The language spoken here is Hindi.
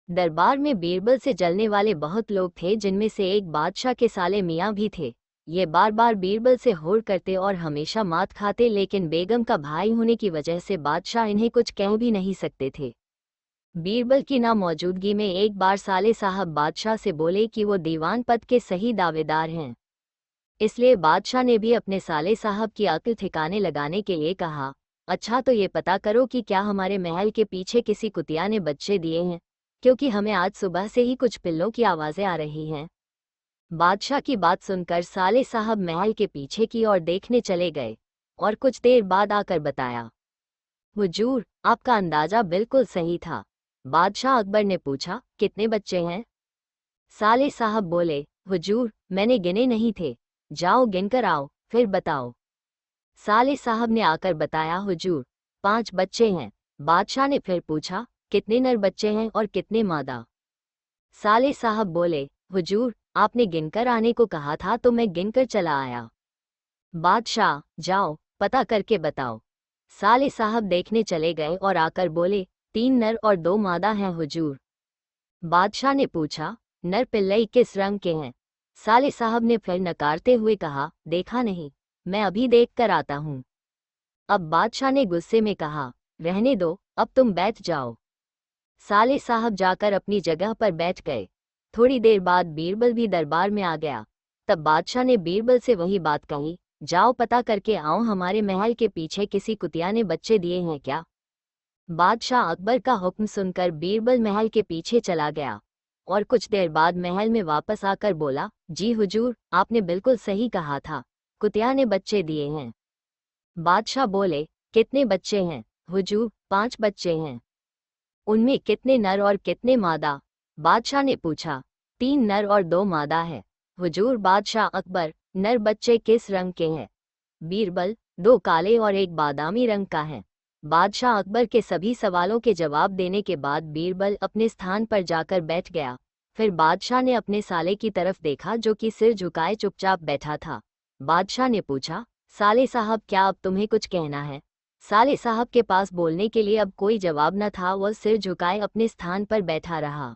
दरबार में बीरबल से जलने वाले बहुत लोग थे, जिनमें से एक बादशाह के साले मियाँ भी थे। ये बार बार बीरबल से होड़ करते और हमेशा मात खाते, लेकिन बेगम का भाई होने की वजह से बादशाह इन्हें कुछ कह भी नहीं सकते थे। बीरबल की नामौजूदगी में एक बार साले साहब बादशाह से बोले कि वो दीवान पद के सही दावेदार हैं। इसलिए बादशाह ने भी अपने साले साहब की अक्ल ठिकाने लगाने के लिए कहा, अच्छा तो ये पता करो कि क्या हमारे महल के पीछे किसी कुतिया ने बच्चे दिए हैं, क्योंकि हमें आज सुबह से ही कुछ पिल्लों की आवाज़ें आ रही हैं। बादशाह की बात सुनकर साले साहब महल के पीछे की ओर देखने चले गए और कुछ देर बाद आकर बताया, हुजूर, आपका अंदाजा बिल्कुल सही था। बादशाह अकबर ने पूछा, कितने बच्चे हैं? साले साहब बोले, हुजूर, मैंने गिने नहीं थे, जाओ गिनकर आओ, फिर बताओ। साले साहब ने आकर बताया, हुजूर, 5 बच्चे हैं। बादशाह ने फिर पूछा, कितने नर बच्चे हैं और कितने मादा? साले साहब बोले, हुजूर, आपने गिनकर आने को कहा था तो मैं गिनकर चला आया। बादशाह, जाओ पता करके बताओ। साले साहब देखने चले गए और आकर बोले, 3 नर और 2 मादा हैं हुजूर। बादशाह ने पूछा, नर पिल्लई किस रंग के हैं? साले साहब ने फिर नकारते हुए कहा, देखा नहीं, मैं अभी देख कर आता हूँ। अब बादशाह ने गुस्से में कहा, रहने दो, अब तुम बैठ जाओ। साले साहब जाकर अपनी जगह पर बैठ गए। थोड़ी देर बाद बीरबल भी दरबार में आ गया। तब बादशाह ने बीरबल से वही बात कही, जाओ पता करके आओ हमारे महल के पीछे किसी कुतिया ने बच्चे दिए हैं क्या? बादशाह अकबर का हुक्म सुनकर बीरबल महल के पीछे चला गया और कुछ देर बाद महल में वापस आकर बोला, जी हुजूर, आपने बिल्कुल सही कहा था, कुतिया ने बच्चे दिए हैं। बादशाह बोले, कितने बच्चे हैं? हुजूर, 5 बच्चे हैं। उनमें कितने नर और कितने मादा? बादशाह ने पूछा। 3 नर और 2 मादा है। हुजूर बादशाह अकबर, नर बच्चे किस रंग के हैं? बीरबल, 2 काले और 1 बादामी रंग का है। बादशाह अकबर के सभी सवालों के जवाब देने के बाद बीरबल अपने स्थान पर जाकर बैठ गया। फिर बादशाह ने अपने साले की तरफ देखा जो कि सिर झुकाए चुपचाप बैठा था। बादशाह ने पूछा, साले साहब, क्या अब तुम्हें कुछ कहना है? साले साहब के पास बोलने के लिए अब कोई जवाब न था, वह सिर झुकाए अपने स्थान पर बैठा रहा।